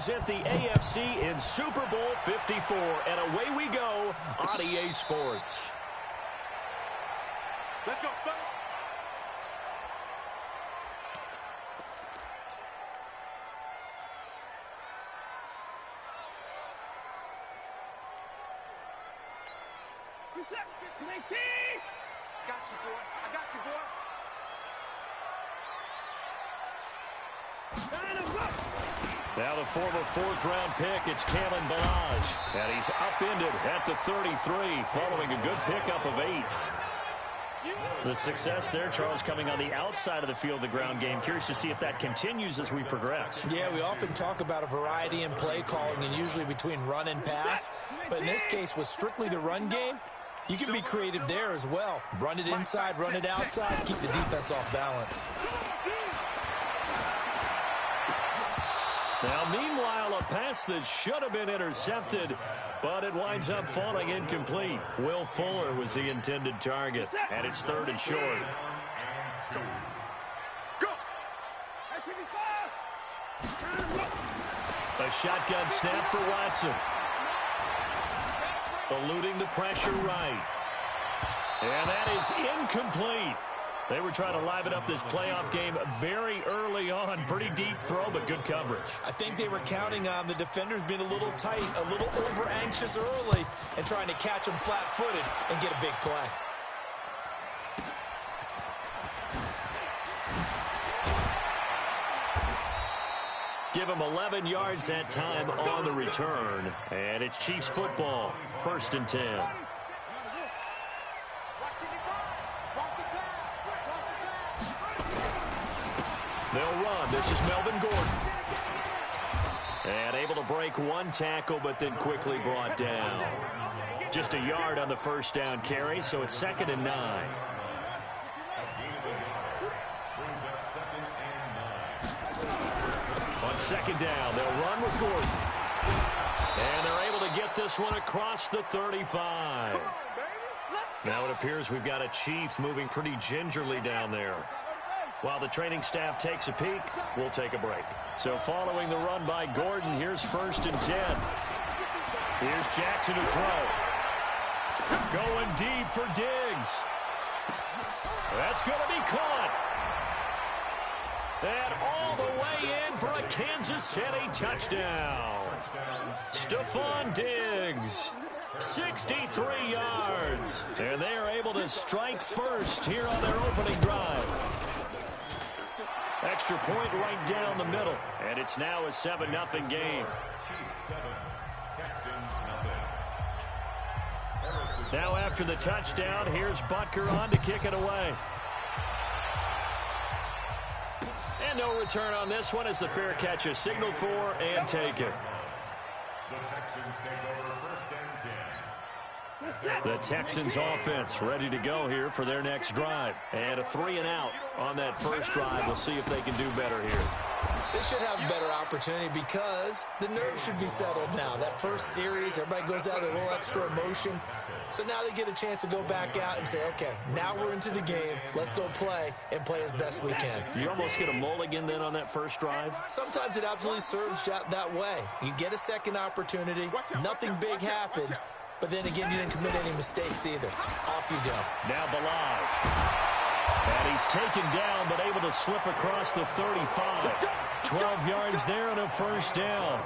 represent the AFC in Super Bowl 54. And away we go on EA Sports. Let's go, Fudge. Reset to 18. Got you, boy. I got you, boy. Now the former fourth-round pick, it's Kalen Ballage. And he's upended at the 33 following a good pickup of 8. The success there, Charles, coming on the outside of the field, the ground game. Curious to see if that continues as we progress. Yeah, we often talk about a variety in play calling and usually between run and pass. But in this case, with strictly the run game, you can be creative there as well. Run it inside, run it outside, keep the defense off balance. Now, meanwhile, a pass that should have been intercepted, but it winds up falling incomplete. Will Fuller was the intended target, and it's 3rd and short. A shotgun snap for Watson. Eluding the pressure right. And that is incomplete. They were trying to liven up this playoff game very early on. Pretty deep throw, but good coverage. I think they were counting on the defenders being a little tight, a little over-anxious early, and trying to catch them flat-footed and get a big play. Give him 11 yards that time on the return. And it's Chiefs football, 1st and 10. They'll run. This is Melvin Gordon. And able to break one tackle, but then quickly brought down. Just a yard on the first down carry, so it's 2nd and 9. On 2nd down, they'll run with Gordon. And they're able to get this one across the 35. Now it appears we've got a Chief moving pretty gingerly down there. While the training staff takes a peek, we'll take a break. So following the run by Gordon, here's 1st and 10. Here's Jackson to throw. Going deep for Diggs. That's going to be caught. And all the way in for a Kansas City touchdown. Stephon Diggs, 63 yards. And they are able to strike first here on their opening drive. Extra point right down the middle. And it's now a 7-0 game. Now after the touchdown, here's Butker on to kick it away. And no return on this one as the fair catch is signaled for and taken. The Texans take over 1st and 10. The Texans offense ready to go here for their next drive. And a 3-and-out on that first drive. We'll see if they can do better here. They should have a better opportunity because the nerves should be settled now. That first series, everybody goes out with a little extra emotion. So now they get a chance to go back out and say, okay, now we're into the game. Let's go play and play as best we can. You almost get a mulligan then on that first drive? Sometimes it absolutely serves that way. You get a second opportunity. Nothing big happened. But then again, you didn't commit any mistakes either. Off you go. Now Ballage. And he's taken down, but able to slip across the 35. 12 yards there and a first down.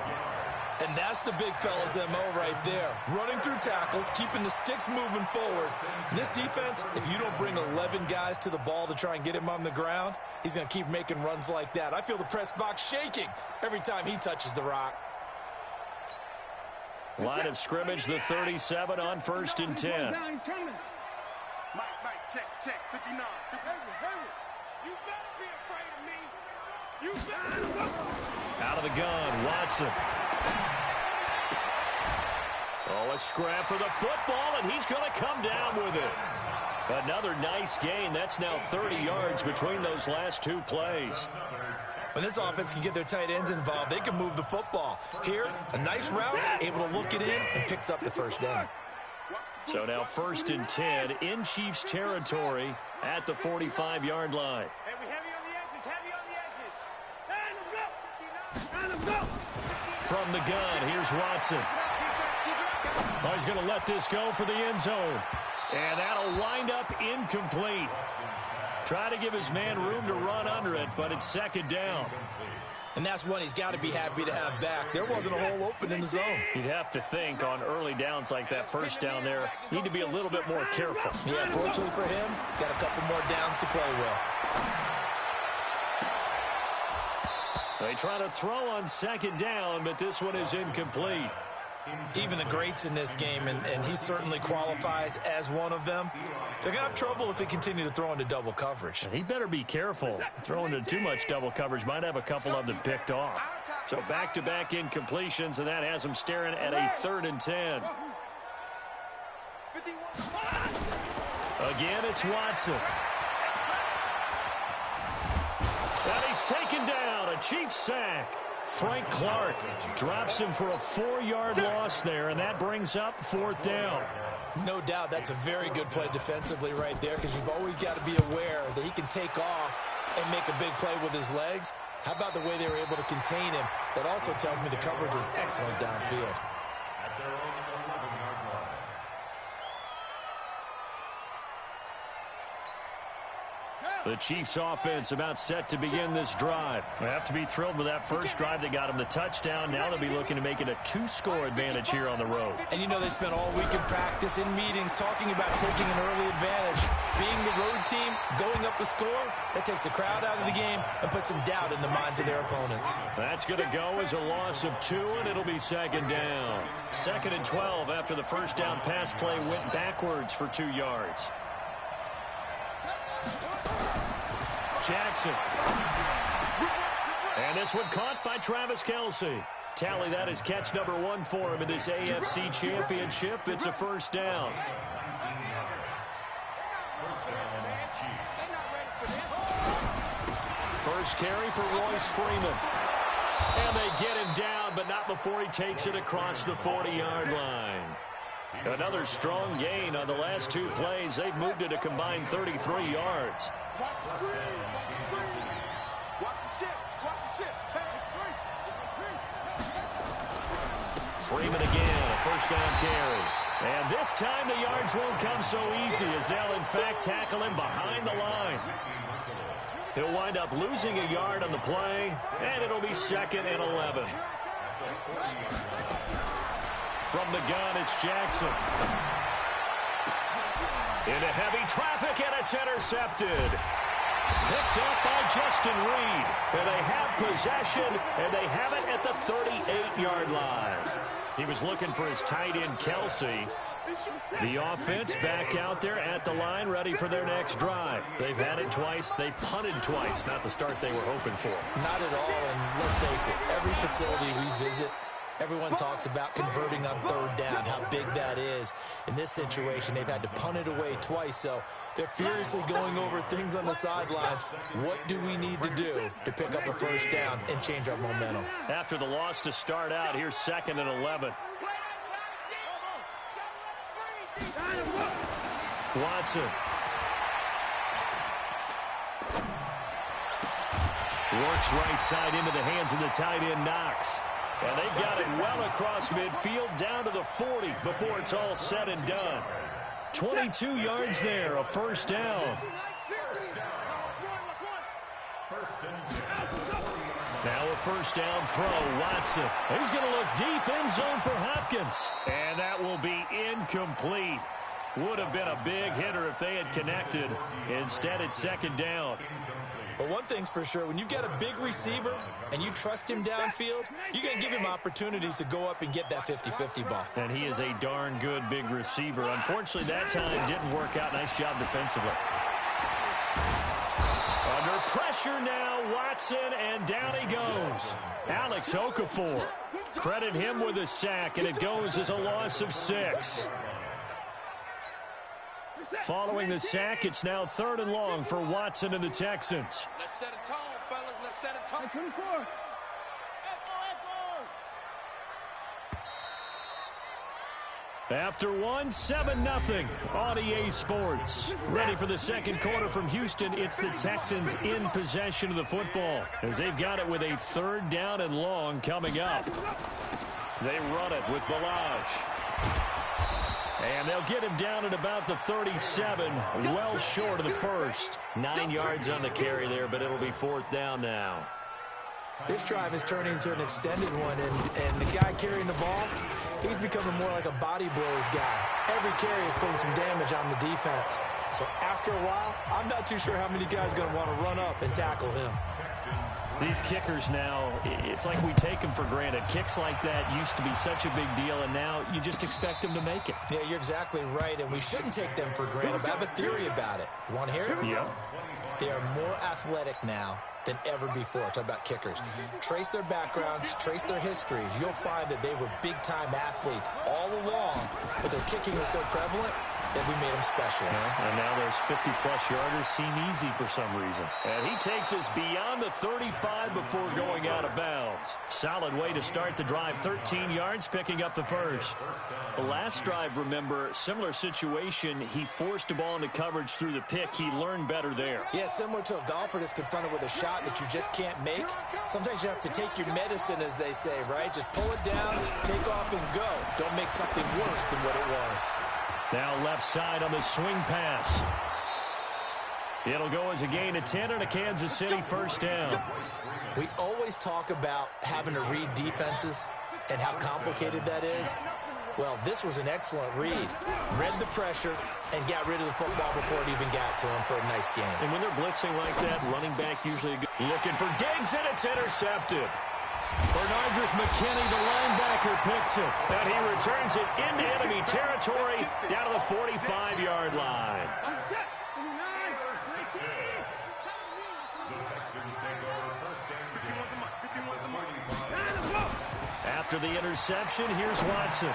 And that's the big fella's MO right there. Running through tackles, keeping the sticks moving forward. And this defense, if you don't bring 11 guys to the ball to try and get him on the ground, he's going to keep making runs like that. I feel the press box shaking every time he touches the rock. Line of scrimmage, the 37 on 1st and 10. Mike, check, 59. You better be afraid of me. You better. Out of the gun, Watson. Oh, a scrap for the football, and he's going to come down with it. Another nice gain. That's now 30 yards between those last two plays. When this offense can get their tight ends involved, they can move the football. Here, a nice route, able to look it in, and picks up the first down. So now 1st and 10 in Chiefs territory at the 45-yard line. from the gun. Here's Watson. Oh, he's going to let this go for the end zone. And that'll wind up incomplete. Try to give his man room to run under it, but it's second down. And that's one he's got to be happy to have back. There wasn't a hole open in the zone. You'd have to think on early downs like that first down there, need to be a little bit more careful. Yeah, fortunately for him, got a couple more downs to play with. They try to throw on second down, but this one is incomplete. Even the greats in this game, and he certainly qualifies as one of them, they're going to have trouble if they continue to throw into double coverage. He better be careful. Throwing into too much double coverage might have a couple of them picked off. So back-to-back incompletions, and that has him staring at a 3rd and 10. Again, it's Watson. And he's taken down, a Chiefs sack. Frank Clark drops him for a 4-yard loss there, and that brings up 4th down. No doubt that's a very good play defensively right there, because you've always got to be aware that he can take off and make a big play with his legs. How about the way they were able to contain him? That also tells me the coverage was excellent downfield. The Chiefs offense about set to begin this drive. They have to be thrilled with that first drive that got them the touchdown. Now they'll be looking to make it a 2-score advantage here on the road. And you know they spent all week in practice, in meetings, talking about taking an early advantage. Being the road team, going up a score, that takes the crowd out of the game and puts some doubt in the minds of their opponents. That's going to go as a loss of 2, and it'll be second down. 2nd and 12 after the first down pass play went backwards for 2 yards. Jackson. And this one caught by Travis Kelce. Tally, that is catch number 1 for him in this AFC Championship. It's a first down. First carry for Royce Freeman. And they get him down, but not before he takes it across the 40-yard line. Another strong gain on the last 2 plays. They've moved it a combined 33 yards. Freeman again, a first down carry. And this time the yards won't come so easy as they'll in fact tackle him behind the line. He'll wind up losing a yard on the play, and it'll be 2nd and 11. From the gun, it's Jackson. Into heavy traffic, and it's intercepted. Picked up by Justin Reed. And they have possession, and they have it at the 38-yard line. He was looking for his tight end, Kelce. The offense back out there at the line, ready for their next drive. They've had it twice. They've punted twice. Not the start they were hoping for. Not at all, and let's face it, every facility we visit, everyone talks about converting on 3rd down, how big that is. In this situation, they've had to punt it away twice, so they're furiously going over things on the sidelines. What do we need to do to pick up a first down and change our momentum? After the loss to start out, here's 2nd and 11. Watson. Works right side into the hands of the tight end, Knox. And they've got it well across midfield down to the 40 before it's all said and done. 22 yards there, a first down. Now a first down throw, Watson. He's going to look deep end zone for Hopkins. And that will be incomplete. Would have been a big hitter if they had connected. Instead, it's 2nd down. But one thing's for sure, when you get a big receiver and you trust him downfield, you're going to give him opportunities to go up and get that 50-50 ball. And he is a darn good big receiver. Unfortunately, that time didn't work out. Nice job defensively. Under pressure now, Watson, and down he goes. Alex Okafor. Credit him with a sack, and it goes as a loss of 6. Following the sack, it's now 3rd and long for Watson and the Texans. Let's set a tone, fellas. Let's set a tone. 24. After one, 7-0 on EA Sports. Ready for the second quarter from Houston. It's the Texans in possession of the football as they've got it with a 3rd down and long coming up. They run it with Balaj. And they'll get him down at about the 37, well short of the first. 9 yards on the carry there, but it'll be 4th down now. This drive is turning into an extended one, and the guy carrying the ball, he's becoming more like a body blows guy. Every carry is putting some damage on the defense. So after a while, I'm not too sure how many guys are going to want to run up and tackle him. These kickers now, it's like we take them for granted. Kicks like that used to be such a big deal, and now you just expect them to make it. Yeah, you're exactly right, and we shouldn't take them for granted, but I have a theory about it. You want to hear it? Yeah. They are more athletic now than ever before. Talk about kickers. Trace their backgrounds, trace their histories. You'll find that they were big-time athletes all along, but their kicking was so prevalent that we made them specialists. Yeah, and now those 50-plus yarders seem easy for some reason. And he takes us beyond the 35 before going out of bounds. Solid way to start the drive. 13 yards, picking up the first. The last drive, remember, similar situation. He forced a ball into coverage through the pick. He learned better there. Yeah, similar to a golfer that's confronted with a shot that you just can't make. Sometimes you have to take your medicine, as they say, right? Just pull it down, take off, and go. Don't make something worse than what it was. Now left side on the swing pass. It'll go as a gain of 10 and a Kansas City 1st down. We always talk about having to read defenses and how complicated that is. Well, this was an excellent read. Read the pressure and got rid of the football before it even got to him for a nice gain. And when they're blitzing like that, running back usually looking for Diggs, and it's intercepted. Bernardrick McKinney, the linebacker, picks it. And he returns it into enemy territory down to the 45-yard line. After the interception, here's Watson.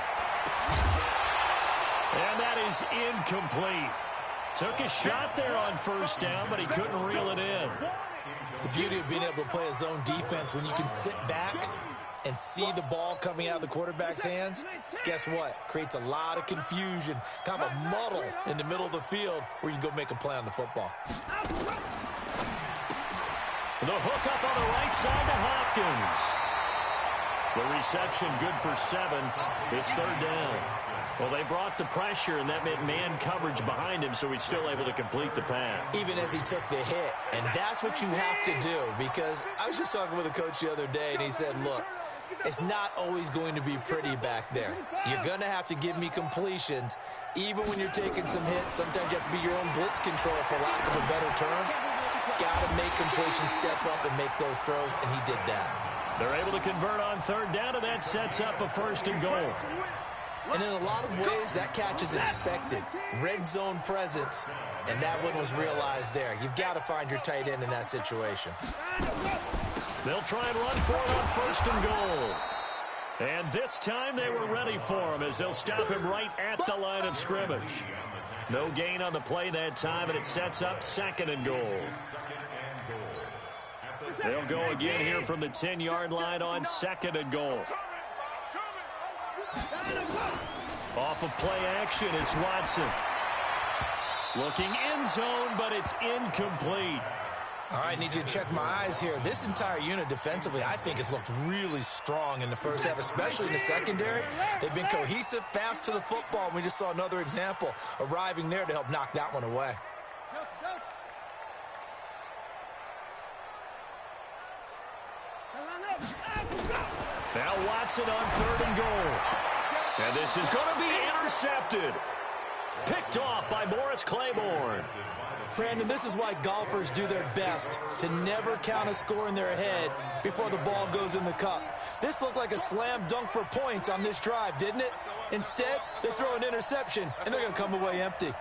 And that is incomplete. Took a shot there on 1st down, but he couldn't reel it in. The beauty of being able to play a zone defense when you can sit back and see the ball coming out of the quarterback's hands, guess what? Creates a lot of confusion, kind of a muddle in the middle of the field where you can go make a play on the football. The hook up on the right side to Hopkins. The reception good for 7. It's 3rd down. Well, they brought the pressure, and that meant man coverage behind him, so he's still able to complete the pass. Even as he took the hit. And that's what you have to do, because I was just talking with a coach the other day, and he said, look, it's not always going to be pretty back there. You're going to have to give me completions, even when you're taking some hits. Sometimes you have to be your own blitz control, for lack of a better term. Got to make completions, step up, and make those throws, and he did that. They're able to convert on 3rd down, and that sets up a 1st and goal. And in a lot of ways, that catch is expected. Red zone presence, and that one was realized there. You've got to find your tight end in that situation. They'll try and run for it on 1st and goal. And this time they were ready for him as they'll stop him right at the line of scrimmage. No gain on the play that time, and it sets up 2nd and goal. They'll go again here from the 10-yard line on 2nd and goal. Off of play action, it's Watson. Looking end zone, but it's incomplete. All right, need you to check my eyes here. This entire unit defensively, I think, has looked really strong in the first half, especially in the secondary. They've been cohesive, fast to the football. We just saw another example arriving there to help knock that one away. Now Watson on 3rd and goal. And this is going to be intercepted. Picked off by Morris Claiborne. Brandon, this is why golfers do their best to never count a score in their head before the ball goes in the cup. This looked like a slam dunk for points on this drive, didn't it? Instead, they throw an interception, and they're going to come away empty.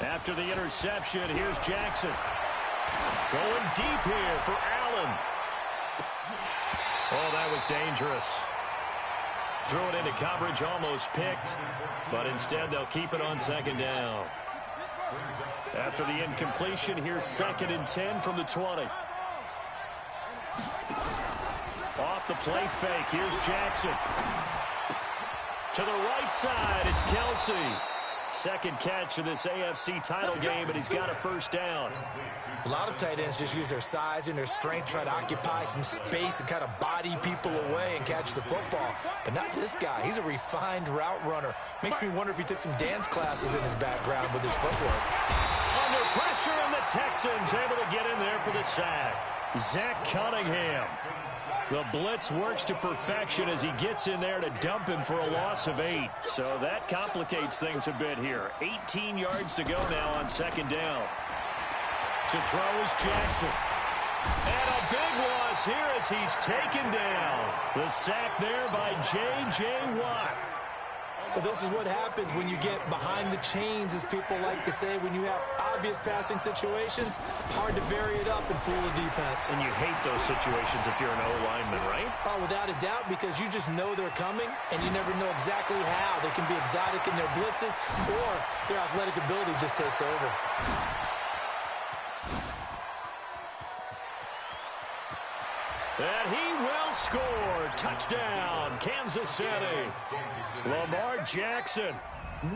After the interception, here's Jackson. Going deep here for Allen. Oh, that was dangerous. Threw it into coverage, almost picked, but instead they'll keep it on 2nd down. After the incompletion, here's 2nd and 10 from the 20. Off the play fake, here's Jackson. To the right side, it's Kelsey. Second catch of this AFC title game, and he's got a first down. A lot of tight ends just use their size and their strength, try to occupy some space and kind of body people away and catch the football. But not this guy. He's a refined route runner. Makes me wonder if he took some dance classes in his background with his footwork. Under pressure, and the Texans able to get in there for the sack. Zach Cunningham. The blitz works to perfection as he gets in there to dump him for a loss of 8. So that complicates things a bit here. 18 yards to go now on second down. To throw is Jackson. And a big loss here as he's taken down. The sack there by J.J. Watt. Well, this is what happens when you get behind the chains, as people like to say. When you have obvious passing situations, hard to vary it up and fool the defense. And you hate those situations if you're an O-lineman, right? Oh, without a doubt, because you just know they're coming, and you never know exactly how. They can be exotic in their blitzes, or their athletic ability just takes over. And he will score. Touchdown, Kansas City. Lamar Jackson,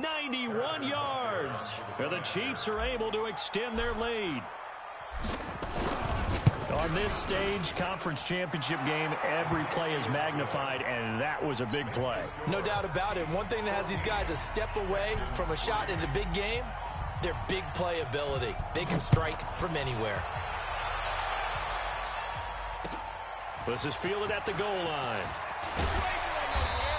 91 yards. And the Chiefs are able to extend their lead. On this stage, conference championship game, every play is magnified, and that was a big play. No doubt about it. One thing that has these guys a step away from a shot in the big game, their big play ability. They can strike from anywhere. This is fielded at the goal line.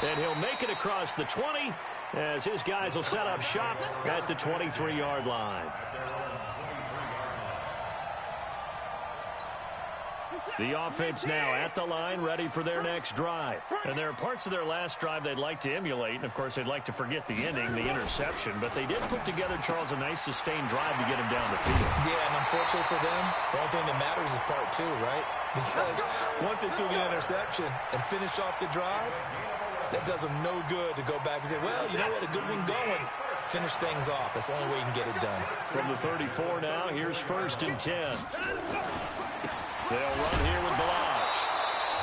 And he'll make it across the 20 as his guys will set up shop at the 23-yard line. The offense now at the line, ready for their next drive. And there are parts of their last drive they'd like to emulate. And, of course, they'd like to forget the ending, the interception. But they did put together, Charles, a nice sustained drive to get him down the field. Yeah, and unfortunately for them, the only thing that matters is part 2, right? Because once they threw the interception and finished off the drive, that does them no good to go back and say, well, you know what, a good one going. Finish things off. That's the only way you can get it done. From the 34 now, here's 1st and 10. They'll run here with Balazs.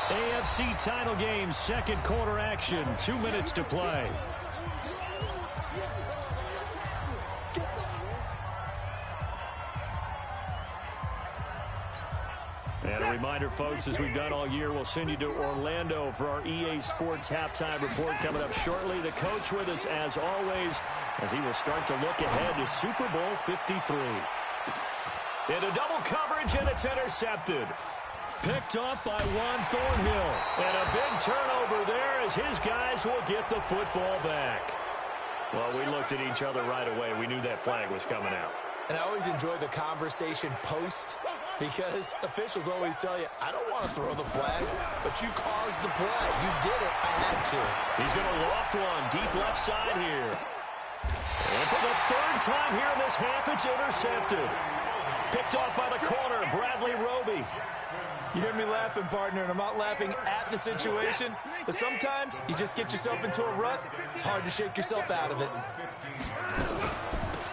AFC title game, second quarter action, 2 minutes to play. And a reminder, folks, as we've done all year, we'll send you to Orlando for our EA Sports halftime report coming up shortly. The coach with us, as always, as he will start to look ahead to Super Bowl 53. Into double coverage, and it's intercepted. Picked off by Juan Thornhill. And a big turnover there as his guys will get the football back. Well, we looked at each other right away. We knew that flag was coming out. And I always enjoy the conversation post, because officials always tell you, I don't want to throw the flag, but you caused the play. You did it. I had to. He's going to loft one deep left side here. And for the 3rd time here in this half, it's intercepted. Picked off by the corner, Bradley Roby. You hear me laughing, partner, and I'm not laughing at the situation, but sometimes you just get yourself into a rut. It's hard to shake yourself out of it.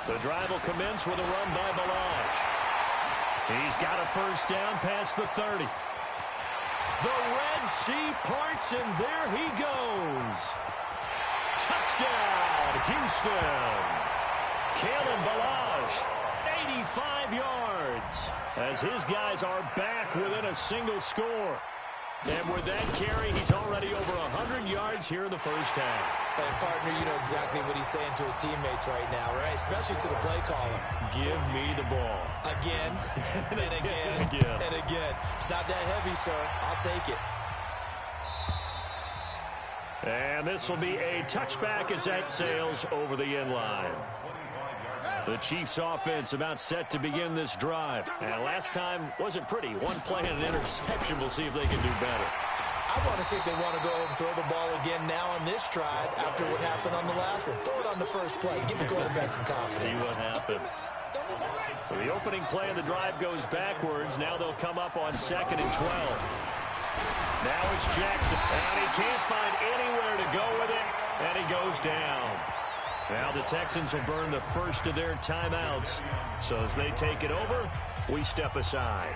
The drive will commence with a run by Balazs. He's got a first down past the 30. The Red Sea parts, and there he goes. Touchdown, Houston. Kalen Balazs, 85 yards, as his guys are back within a single score. And with that carry, he's already over 100 yards here in the first half. And, partner, you know exactly what he's saying to his teammates right now, right? Especially to the play caller. Give me the ball. Again, and again, and again. It's not that heavy, sir. I'll take it. And this will be a touchback as that sails over the end line. The Chiefs offense about set to begin this drive. And last time wasn't pretty. One play and an interception. We'll see if they can do better. I want to see if they want to go ahead and throw the ball again now on this drive after what happened on the last one. Throw it on the first play. Give the quarterback some confidence. See what happens. So the opening play of the drive goes backwards. Now they'll come up on 2nd and 12. Now it's Jackson. And he can't find anywhere to go with it. And he goes down. Now the Texans will burn the first of their timeouts. So as they take it over, we step aside.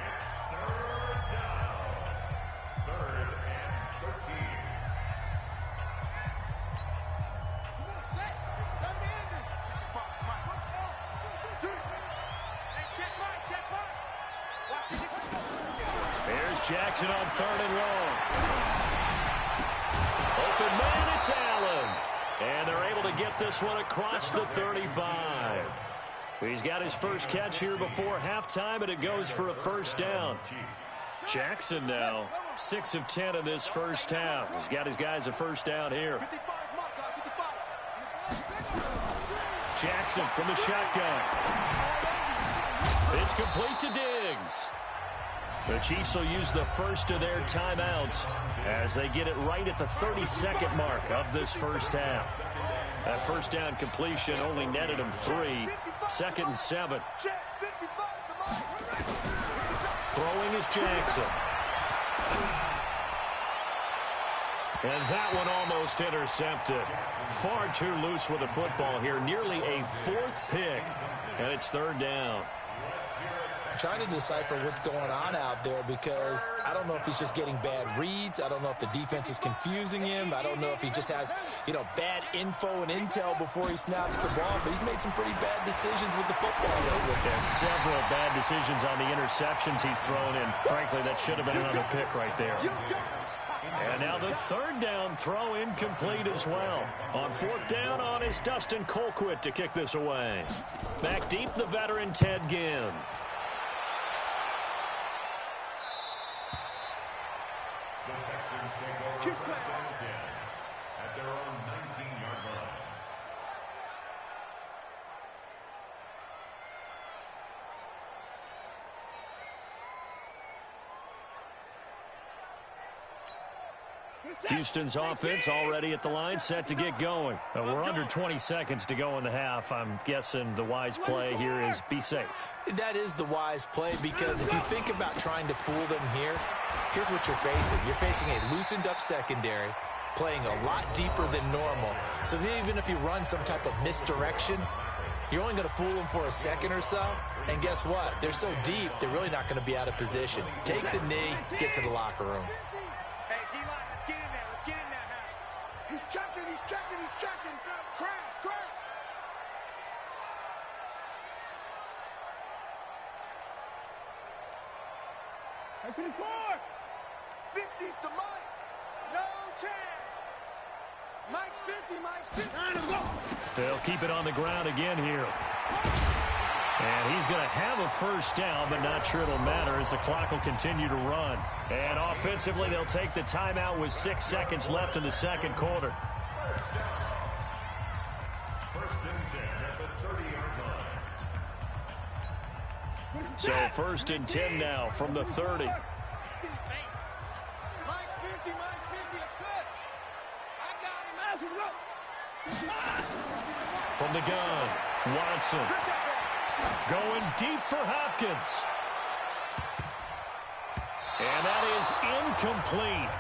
Jackson on 3rd and long. Open man, it's Allen. And they're able to get this one across the 35. He's got his first catch here before halftime, and it goes for a first down. Jackson now 6 of 10 in this first half. He's got his guys a first down here. Jackson from the shotgun. It's complete to Diggs. The Chiefs will use the first of their timeouts as they get it right at the 32nd mark of this first half. That first down completion only netted them 3. 2nd and 7. Throwing is Jackson. And that one almost intercepted. Far too loose with the football here. Nearly a 4th pick. And it's 3rd down. Trying to decipher what's going on out there because I don't know if he's just getting bad reads. I don't know if the defense is confusing him. I don't know if he just has, bad info and intel before he snaps the ball. But he's made some pretty bad decisions with the football lately. Yeah, several bad decisions on the interceptions he's thrown in. Frankly, that should have been another pick right there. And now the 3rd down throw incomplete as well. On 4th down on is Dustin Colquitt to kick this away. Back deep, the veteran Ted Ginn. The Texans take over 1st and 10 at their own 19-yard line. Houston's offense already at the line, set to get going. We're under 20 seconds to go in the half. I'm guessing the wise play here is be safe. That is the wise play because if you think about trying to fool them here, here's what you're facing. You're facing a loosened-up secondary, playing a lot deeper than normal. So even if you run some type of misdirection, you're only going to fool them for a second or so. And guess what? They're so deep, they're really not going to be out of position. Take the knee, get to the locker room. Hey, D-line, let's get in there. Let's get in there now. He's checking. Crash. Hey, to the court. 50's to Mike. No chance. Mike's 50. Time to go. They'll keep it on the ground again here. And he's going to have a first down, but not sure it'll matter as the clock will continue to run. And offensively, they'll take the timeout with 6 seconds left in the second quarter. 1st and 10 at the 30-yard line. So 1st and 10 now from the 30. Mike's 50. That's it. I got him. From the gun, Watson. Going deep for Hopkins. And that is incomplete.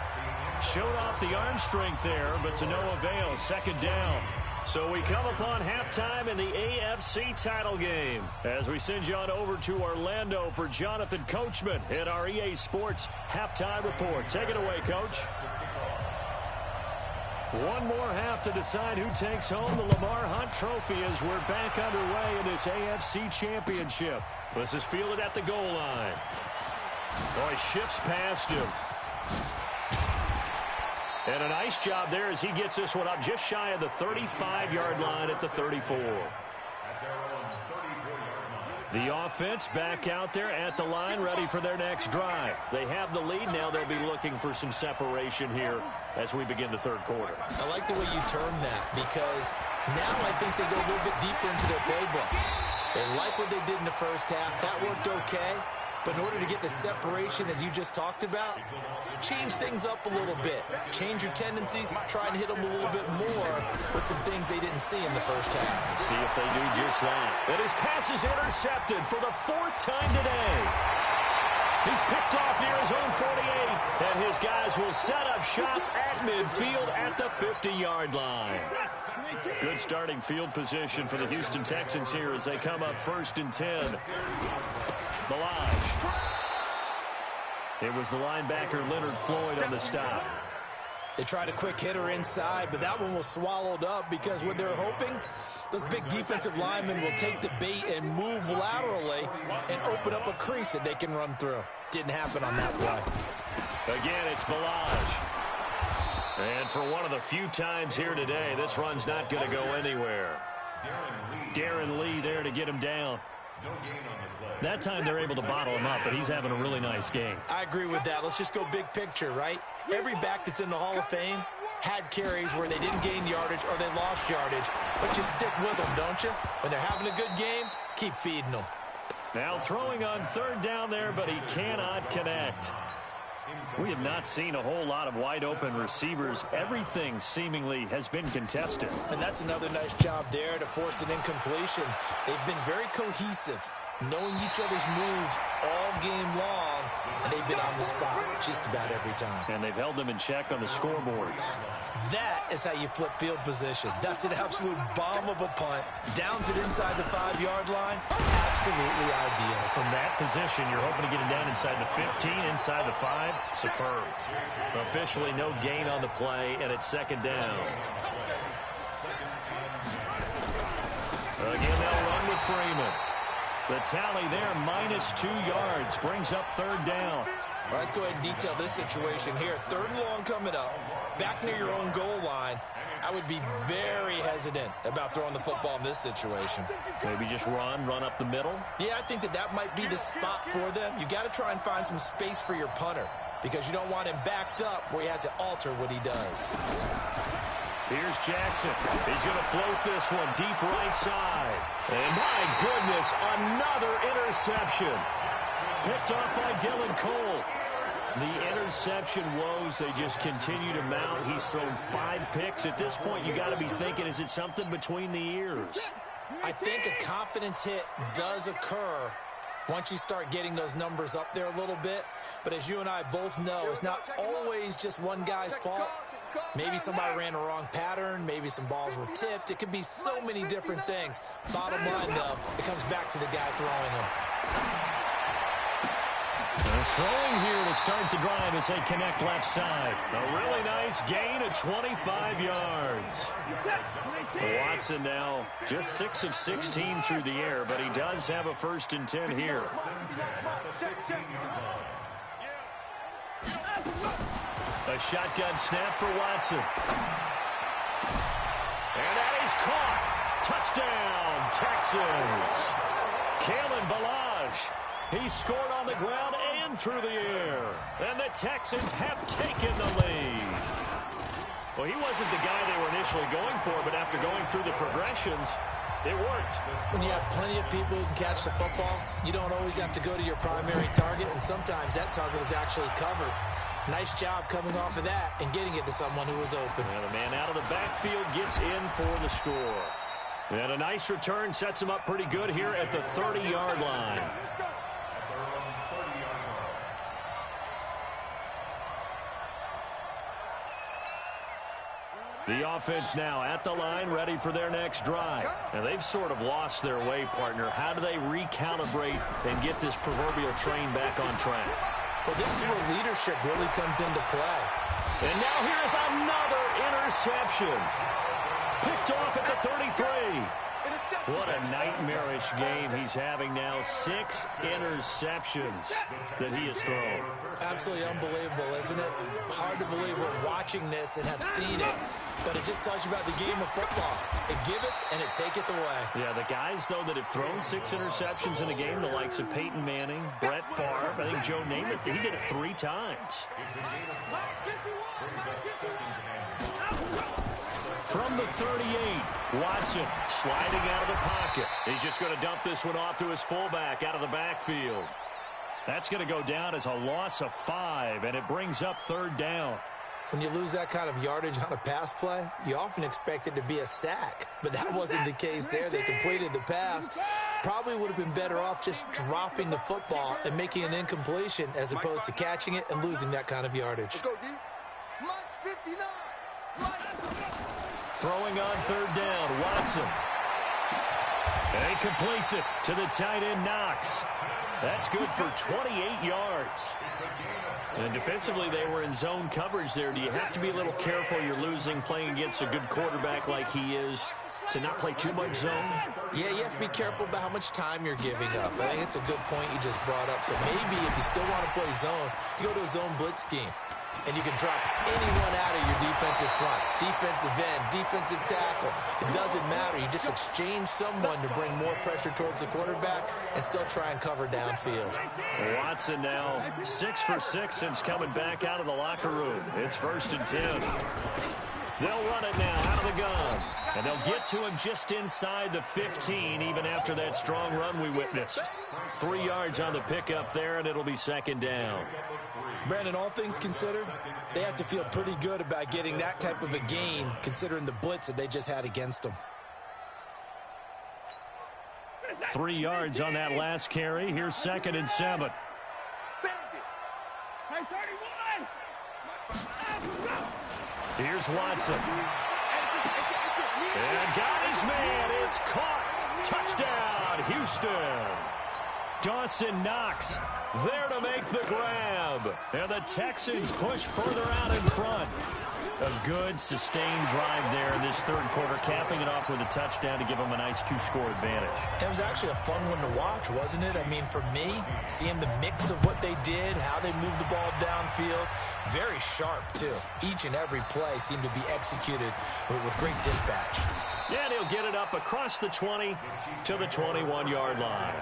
Showed off the arm strength there, but to no avail. 2nd down. So we come upon halftime in the AFC title game as we send you on over to Orlando for Jonathan Coachman in our EA Sports halftime report. Take it away, Coach. One more half to decide who takes home the Lamar Hunt Trophy as we're back underway in this AFC Championship. This is fielded at the goal line. Boy, shifts past him. And a nice job there as he gets this one up just shy of the 35-yard line at the 34. The offense back out there at the line, ready for their next drive. They have the lead. Now they'll be looking for some separation here as we begin the 3rd quarter. I like the way you term that because now I think they go a little bit deeper into their playbook. They like what they did in the first half. That worked okay. But in order to get the separation that you just talked about, change things up a little bit. Change your tendencies, try and hit them a little bit more with some things they didn't see in the first half. See if they do just that. And his pass is intercepted for the 4th time today. He's picked off near his own 48, and his guys will set up shop at midfield at the 50-yard line. Good starting field position for the Houston Texans here as they come up 1st and 10. Balaj. It was the linebacker Leonard Floyd on the stop. They tried a quick hitter inside, but that one was swallowed up because what they're hoping, those big defensive linemen will take the bait and move laterally and open up a crease that they can run through. Didn't happen on that play. Again, it's Balaj. And for one of the few times here today, this run's not going to go anywhere. Darren Lee there to get him down. That time they're able to bottle him up, but he's having a really nice game. I agree with that. Let's just go big picture, right? Every back that's in the Hall of Fame had carries where they didn't gain yardage or they lost yardage. But you stick with them, don't you? When they're having a good game, keep feeding them. Now throwing on third down there, but he cannot connect. We have not seen a whole lot of wide-open receivers. Everything seemingly has been contested. And that's another nice job there to force an incompletion. They've been very cohesive, knowing each other's moves all game long, and they've been on the spot just about every time. And they've held them in check on the scoreboard. That is how you flip field position. That's an absolute bomb of a punt. Downs it inside the 5-yard line. Absolutely ideal. From that position, you're hoping to get him down inside the 15, inside the 5. Superb. Officially no gain on the play, and it's second down. Again, they'll run with Freeman. The tally there, -2 yards, brings up third down. All right, let's go ahead and detail this situation here. Third and long coming up. Back near your own goal line. I would be very hesitant about throwing the football in this situation. Maybe just run up the middle? Yeah, I think that might be the spot for them. You got to try and find some space for your punter because you don't want him backed up where he has to alter what he does. Here's Jackson. He's going to float this one deep right side. And my goodness, another interception. Picked off by Dylan Cole. The interception woes, they just continue to mount. He's thrown 5 picks. At this point, you got to be thinking, is it something between the ears? I think a confidence hit does occur once you start getting those numbers up there a little bit. But as you and I both know, it's not always just one guy's fault. Maybe somebody ran a wrong pattern. Maybe some balls were tipped. It could be so many different things. Bottom line, though, it comes back to the guy throwing them. They're throwing here to start the drive as they connect left side. A really nice gain of 25 yards. Watson now just 6 of 16 through the air, but he does have a 1st and 10 here. A shotgun snap for Watson. And that is caught. Touchdown, Texans. Kalen Balaj. He scored on the ground and through the air. And the Texans have taken the lead. Well, he wasn't the guy they were initially going for, but after going through the progressions, it worked. When you have plenty of people who can catch the football, you don't always have to go to your primary target, and sometimes that target is actually covered. Nice job coming off of that and getting it to someone who was open. And the man out of the backfield gets in for the score. And a nice return sets him up pretty good here at the 30-yard line. The offense now at the line, ready for their next drive. And they've sort of lost their way, partner. How do they recalibrate and get this proverbial train back on track? Well, this is where leadership really comes into play. And now here's another interception. Picked off at the 33. What a nightmarish game he's having now. 6 interceptions that he has thrown. Absolutely unbelievable, isn't it? Hard to believe we're watching this and have seen it. But it just tells you about the game of football. It giveth and it taketh away. Yeah, the guys, though, that have thrown 6 interceptions in a game, the likes of Peyton Manning, Brett Favre, I think Joe Namath, he did it 3 times. From the 38, Watson sliding out of the pocket. He's just going to dump this one off to his fullback out of the backfield. That's going to go down as a loss of 5, and it brings up third down. When you lose that kind of yardage on a pass play, you often expect it to be a sack. But that wasn't the case there. They completed the pass. Probably would have been better off just dropping the football and making an incompletion as opposed to catching it and losing that kind of yardage. Throwing on third down, Watson. And he completes it to the tight end, Knox. That's good for 28 yards. And defensively, they were in zone coverage there. Do you have to be a little careful? You're losing playing against a good quarterback like he is to not play too much zone? Yeah, you have to be careful about how much time you're giving up. I think it's a good point you just brought up. So maybe if you still want to play zone, you go to a zone blitz scheme. And you can drop anyone out of your defensive front, defensive end, defensive tackle. It doesn't matter. You just exchange someone to bring more pressure towards the quarterback and still try and cover downfield. Watson now 6 for 6 since coming back out of the locker room. It's 1st and 10. They'll run it now out of the gun. And they'll get to him just inside the 15, even after that strong run we witnessed. 3 yards on the pickup there, and it'll be 2nd down. Brandon, all things considered, they have to feel pretty good about getting that type of a gain, considering the blitz that they just had against them. 3 yards on that last carry. Here's 2nd and 7. Here's Watson. And got his man. It's caught. Touchdown, Houston. Dawson Knox there to make the grab. And the Texans push further out in front. A good, sustained drive there in this 3rd quarter, capping it off with a touchdown to give them a nice 2-score advantage. It was actually a fun one to watch, wasn't it? I mean, for me, seeing the mix of what they did, how they moved the ball downfield, very sharp, too. Each and every play seemed to be executed with great dispatch. Yeah, and he'll get it up across the 20 to the 21-yard line.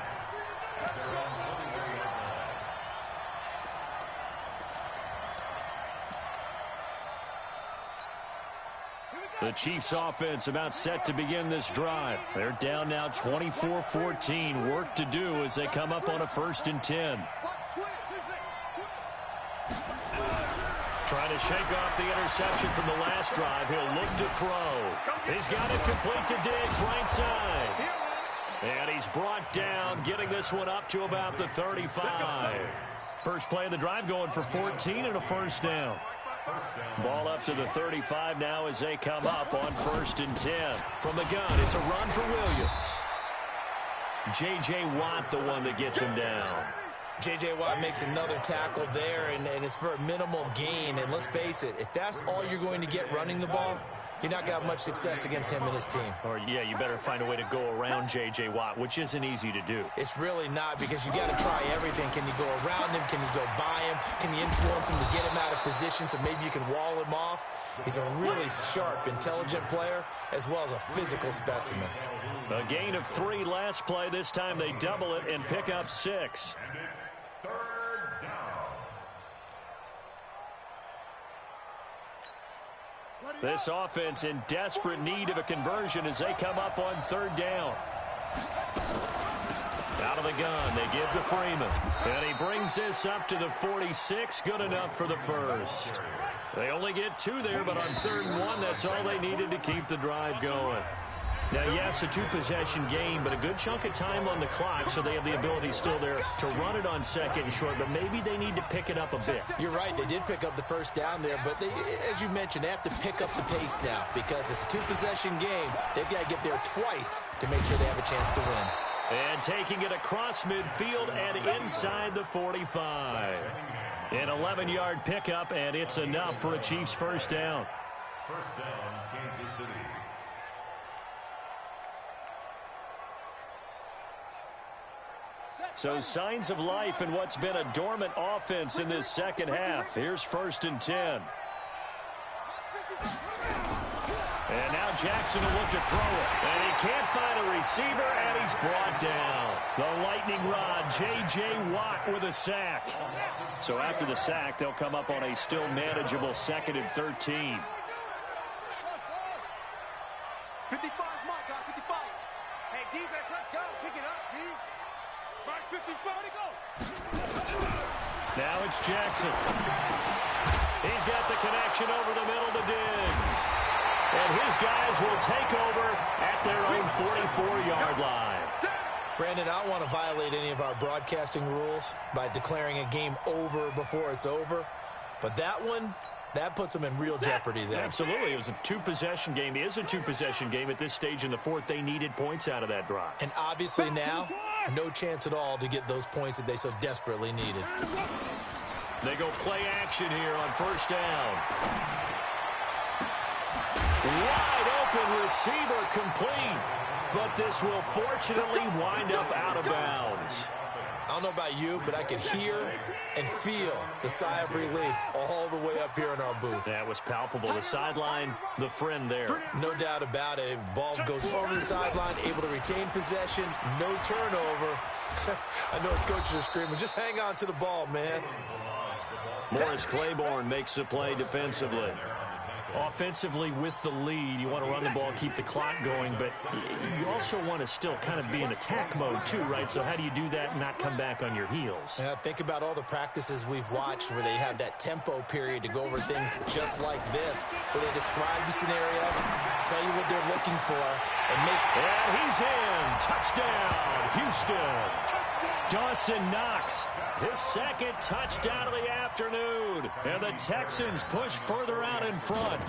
The Chiefs offense about set to begin this drive. They're down now 24-14. Work to do as they come up on a 1st and 10. Trying to shake off the interception from the last drive. He'll look to throw. He's got it complete to Diggs, right side. And he's brought down, getting this one up to about the 35. First play of the drive going for 14 and a 1st down. Ball up to the 35 now as they come up on 1st and 10. From the gun, it's a run for Williams. J.J. Watt, the one that gets him down. J.J. Watt makes another tackle there, and it's for a minimal gain. And let's face it, if that's all you're going to get running the ball, you're not going to have much success against him and his team. Or, yeah, you better find a way to go around J.J. Watt, which isn't easy to do. It's really not, because you got to try everything. Can you go around him? Can you go by him? Can you influence him to get him out of position so maybe you can wall him off? He's a really sharp, intelligent player, as well as a physical specimen. A gain of 3 last play. This time they double it and pick up 6. This offense in desperate need of a conversion as they come up on 3rd down. Out of the gun, they give to Freeman. And he brings this up to the 46. Good enough for the 1st. They only get 2 there, but on 3rd and 1, that's all they needed to keep the drive going. Now, yes, a 2-possession game, but a good chunk of time on the clock, so they have the ability still there to run it on 2nd and short, but maybe they need to pick it up a bit. You're right. They did pick up the 1st down there, but they, as you mentioned, they have to pick up the pace now because it's a 2-possession game. They've got to get there twice to make sure they have a chance to win. And taking it across midfield and inside the 45. An 11-yard pickup, and it's enough for a Chiefs 1st down. 1st down, Kansas City. So signs of life in what's been a dormant offense in this 2nd half. Here's 1st and 10. And now Jackson will look to throw it. And he can't find a receiver, and he's brought down. The lightning rod, J.J. Watt with a sack. So after the sack, they'll come up on a still manageable 2nd and 13. 55, Mike, 55. Hey, defense, let's go. Pick it up, D. Mark 55 to go. Now it's Jackson. He's got the connection over the middle to Diggs. And his guys will take over at their own 44-yard line. Brandon, I don't want to violate any of our broadcasting rules by declaring a game over before it's over. But that one, that puts them in real jeopardy there. Absolutely. It was a 2-possession game. It is a 2-possession game at this stage in the 4th. They needed points out of that drive. And obviously now, no chance at all to get those points that they so desperately needed. They go play action here on 1st down. Wide open receiver complete. But this will fortunately wind up out of bounds. I don't know about you, but I could hear and feel the sigh of relief all the way up here in our booth. That was palpable. The sideline, the friend there. No doubt about it. If the ball goes over the sideline, able to retain possession, no turnover. I know his coaches are screaming, just hang on to the ball, man. Morris Claiborne makes the play defensively. Offensively with the lead, you want to run the ball, keep the clock going, but you also want to still kind of be in attack mode too, right? So how do you do that and not come back on your heels? Yeah, think about all the practices we've watched where they have that tempo period to go over things just like this, where they describe the scenario, tell you what they're looking for, and make... And he's in. Touchdown, Houston. Dawson Knox, his second touchdown of the afternoon. And the Texans push further out in front.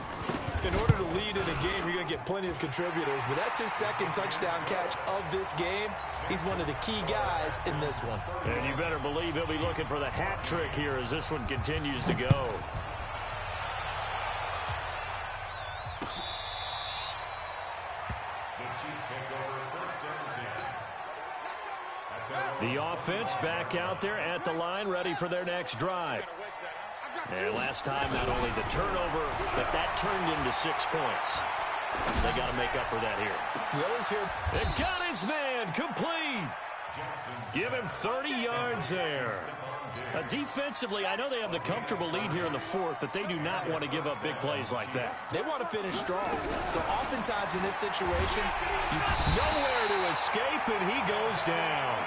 In order to lead in a game, you're going to get plenty of contributors, but that's his second touchdown catch of this game. He's one of the key guys in this one. And you better believe he'll be looking for the hat trick here as this one continues to go. The offense back out there at the line, ready for their next drive. And last time, not only the turnover, but that turned into 6 points. They got to make up for that here. You always hear... They got his man complete. Give him 30 yards there. Defensively, I know they have the comfortable lead here in the fourth, but they do not want to give up big plays like that. They want to finish strong. So oftentimes in this situation, nowhere to escape, and he goes down.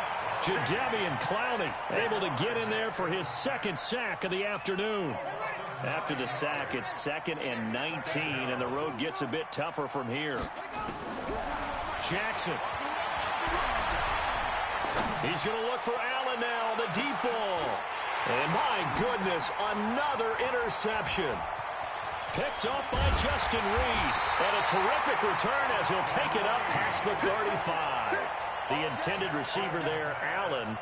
Jadeveon Clowney able to get in there for his second sack of the afternoon. After the sack, it's 2nd and 19, and the road gets a bit tougher from here. Jackson. He's going to look for Allen now on the deep ball. And my goodness, another interception. Picked up by Justin Reed. And a terrific return as he'll take it up past the 35. The intended receiver there, Allen.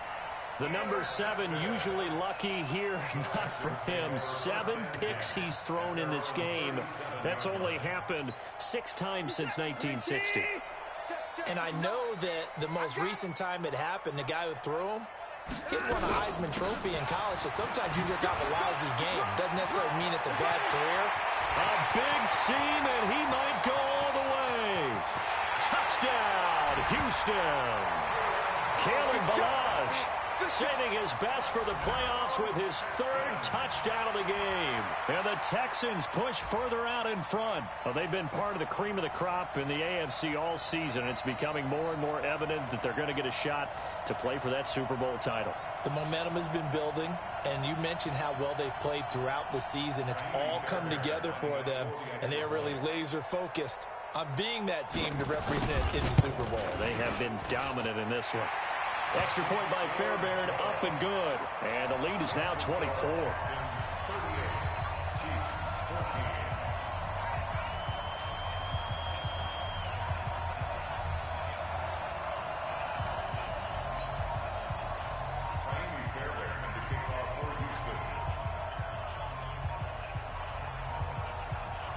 The number 7 usually lucky here, not for him. 7 picks he's thrown in this game. That's only happened 6 times since 1960. And I know that the most recent time it happened, the guy who threw him, he won a Heisman Trophy in college, so sometimes you just have a lousy game. Doesn't necessarily mean it's a bad career. A big seam, and he might go all the way. Touchdown, Houston. Kalen Ballage saving his best for the playoffs with his 3rd touchdown of the game. And the Texans push further out in front. Well, they've been part of the cream of the crop in the AFC all season. It's becoming more and more evident that they're going to get a shot to play for that Super Bowl title. The momentum has been building, and you mentioned how well they've played throughout the season. It's all come together for them, and they are really laser-focused on being that team to represent in the Super Bowl. They have been dominant in this one. Extra point by Fairbairn, up and good. And the lead is now 24.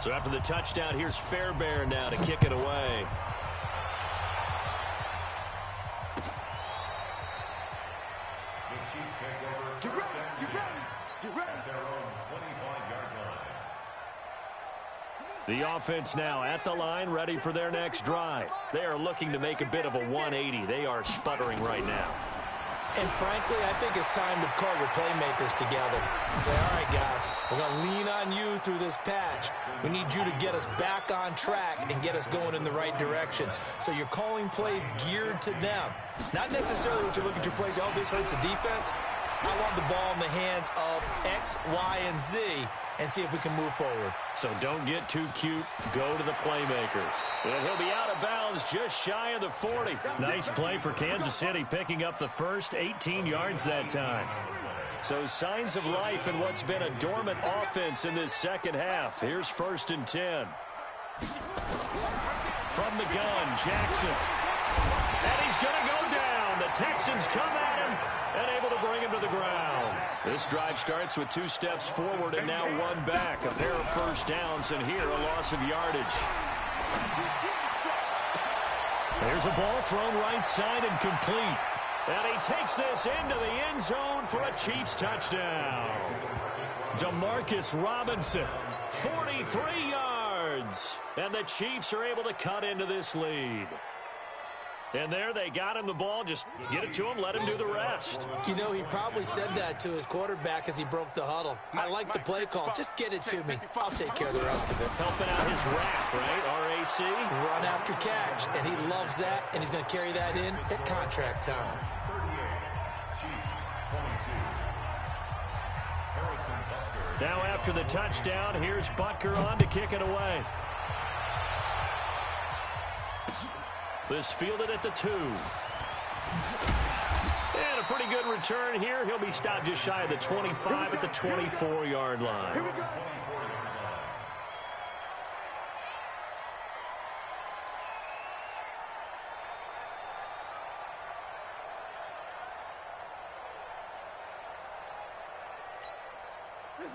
So after the touchdown, here's Fairbairn now to kick it away. The offense now at the line, ready for their next drive. They are looking to make a bit of a 180. They are sputtering right now. And frankly, I think it's time to call your playmakers together and say, all right, guys, we're going to lean on you through this patch. We need you to get us back on track and get us going in the right direction. So you're calling plays geared to them. Not necessarily what you look at your plays, oh, this hurts the defense. I want the ball in the hands of X, Y, and Z and see if we can move forward. So don't get too cute. Go to the playmakers. And he'll be out of bounds just shy of the 40. Nice play for Kansas City, picking up the first 18 yards that time. So signs of life in what's been a dormant offense in this second half. Here's 1st and 10. From the gun, Jackson. And he's going to go down. The Texans come at him and able to bring him to the ground. This drive starts with 2 steps forward and now 1 back. A pair of first downs, and here a loss of yardage. There's a ball thrown right side and complete. And he takes this into the end zone for a Chiefs touchdown. Demarcus Robinson, 43 yards. And the Chiefs are able to cut into this lead. And there they got him the ball. Just get it to him, let him do the rest. You know, he probably said that to his quarterback as he broke the huddle. I like the play call. Just get it to me. I'll take care of the rest of it. Helping out his rack, right? RAC. Run after catch, and he loves that, and he's going to carry that in at contract time. Now after the touchdown, here's Butker on to kick it away. This fielded at the 2. And a pretty good return here. He'll be stopped just shy of the 25 at the 24-yard line.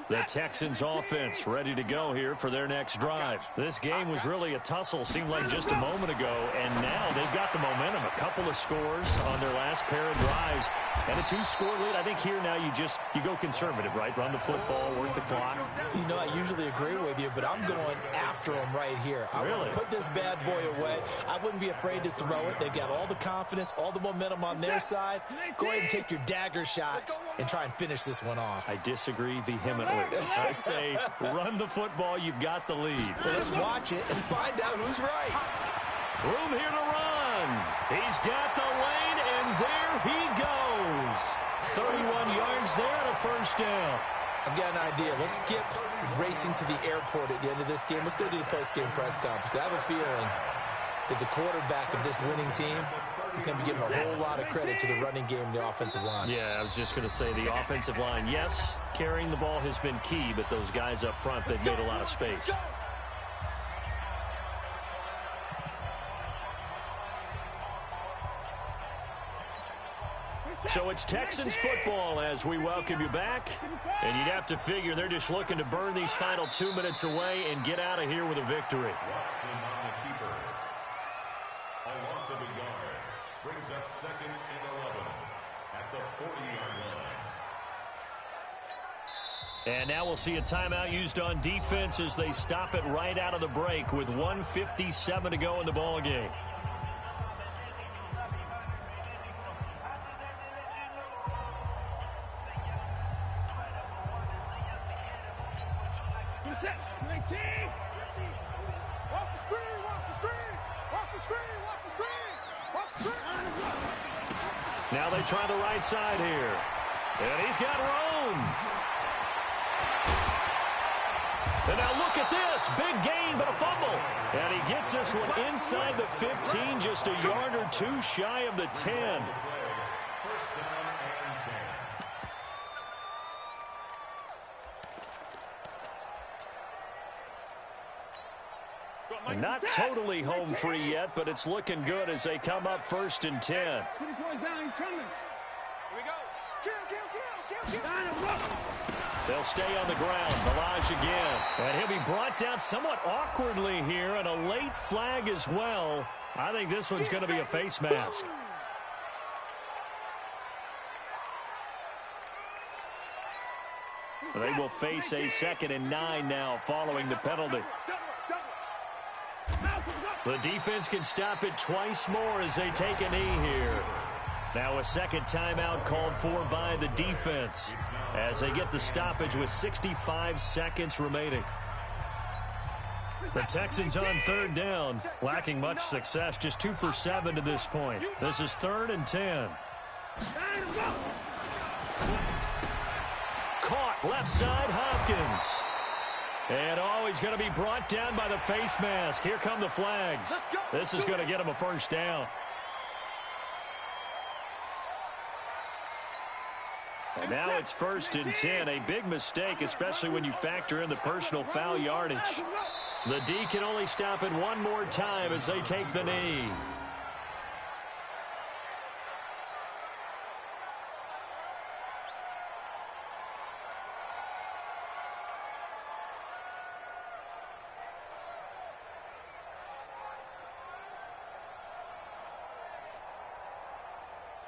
The Texans offense ready to go here for their next drive. This game was really a tussle, seemed like just a moment ago, and now they've got the momentum. A couple of scores on their last pair of drives and a 2-score lead. I think here now you go conservative, right? Run the football, work the clock. You know, I usually agree with you, but I'm going after him right here. I want to put this bad boy away. I wouldn't be afraid to throw it. They've got all the confidence, all the momentum on their side. Go ahead and take your dagger shots and try and finish this one off. I disagree vehemently. I say run the football. You've got the lead. Well, let's watch it and find out who's right. Room here to run. He's got the lane, and there he goes. 31 yards there and a first down. I've got an idea. Let's skip racing to the airport at the end of this game. Let's go do the post-game press conference. I have a feeling that the quarterback of this winning team is going to be giving a whole lot of credit to the running game and the offensive line. Yeah, I was just going to say the offensive line. Yes, carrying the ball has been key, but those guys up front, they've made a lot of space. So it's Texans football as we welcome you back. And you'd have to figure they're just looking to burn these final 2 minutes away and get out of here with a victory. Of a yard brings up 2nd and 11 at the 40-yard line. And now we'll see a timeout used on defense as they stop it right out of the break with 1:57 to go in the ball game. Now they try the right side here. And he's got room. And now look at this. Big gain, but a fumble. And he gets this one inside the 15, just a yard or two shy of the 10. Not totally home free yet, but it's looking good as they come up 1st and 10. They'll stay on the ground. Balaj again. And he'll be brought down somewhat awkwardly here, and a late flag as well. I think this one's going to be a face mask. They will face a 2nd and 9 now following the penalty. The defense can stop it twice more as they take a knee here. Now a second timeout called for by the defense as they get the stoppage with 65 seconds remaining. The Texans on 3rd down, lacking much success, just 2 for 7 to this point. This is 3rd and 10. Caught left side, Hopkins. And he's going to be brought down by the face mask. Here come the flags. This is going to get him a first down. And now it's 1st and 10. A big mistake, especially when you factor in the personal foul yardage. The D can only stop it one more time as they take the knee.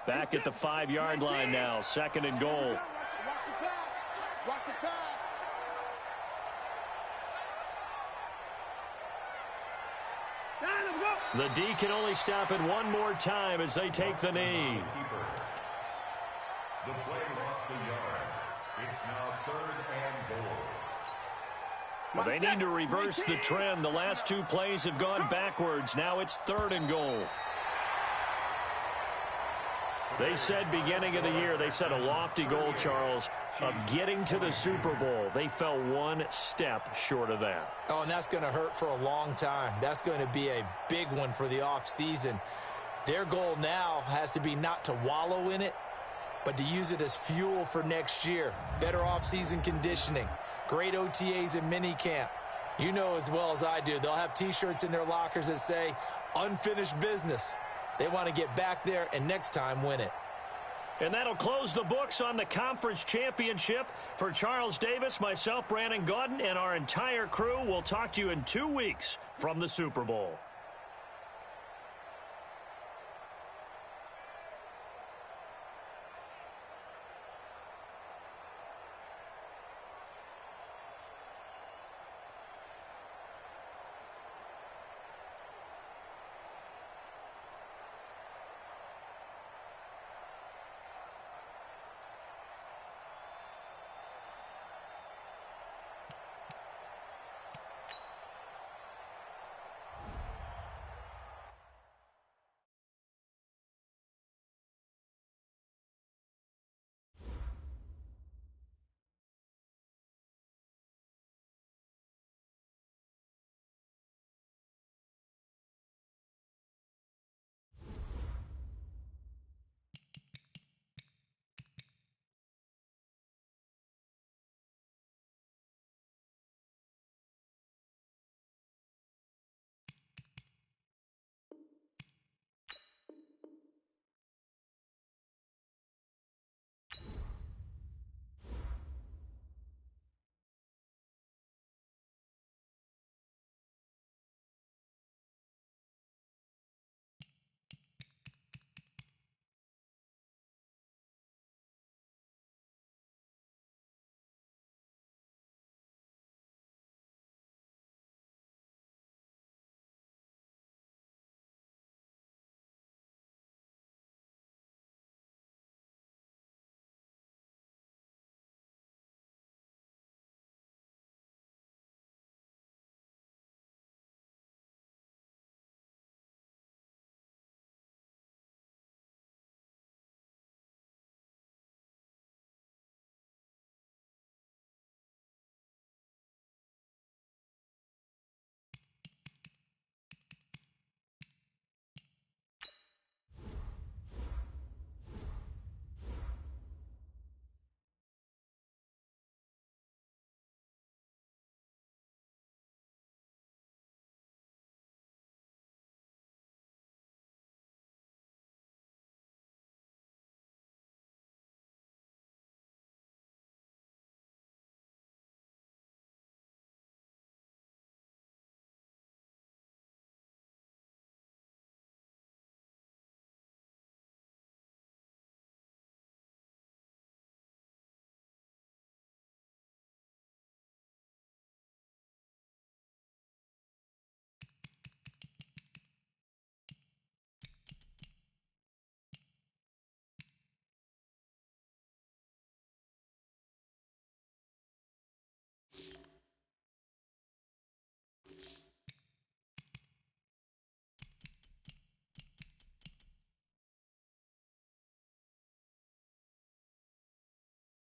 Back at the 5-yard line now, 2nd and goal. Watch the pass. Watch the pass. The D can only stop it one more time as they take the knee. The play lost a yard. It's now 3rd and goal. Well, they need to reverse the trend. The last 2 plays have gone backwards. Now it's 3rd and goal. They said beginning of the year, they set a lofty goal, Charles, of getting to the Super Bowl. They fell 1 step short of that. Oh, and that's going to hurt for a long time. That's going to be a big one for the offseason. Their goal now has to be not to wallow in it, but to use it as fuel for next year. Better offseason conditioning, great OTAs and minicamp. You know as well as I do, they'll have T-shirts in their lockers that say, unfinished business. They want to get back there and next time win it. And that'll close the books on the conference championship. For Charles Davis, myself, Brandon Gaudin, and our entire crew, we'll talk to you in 2 weeks from the Super Bowl.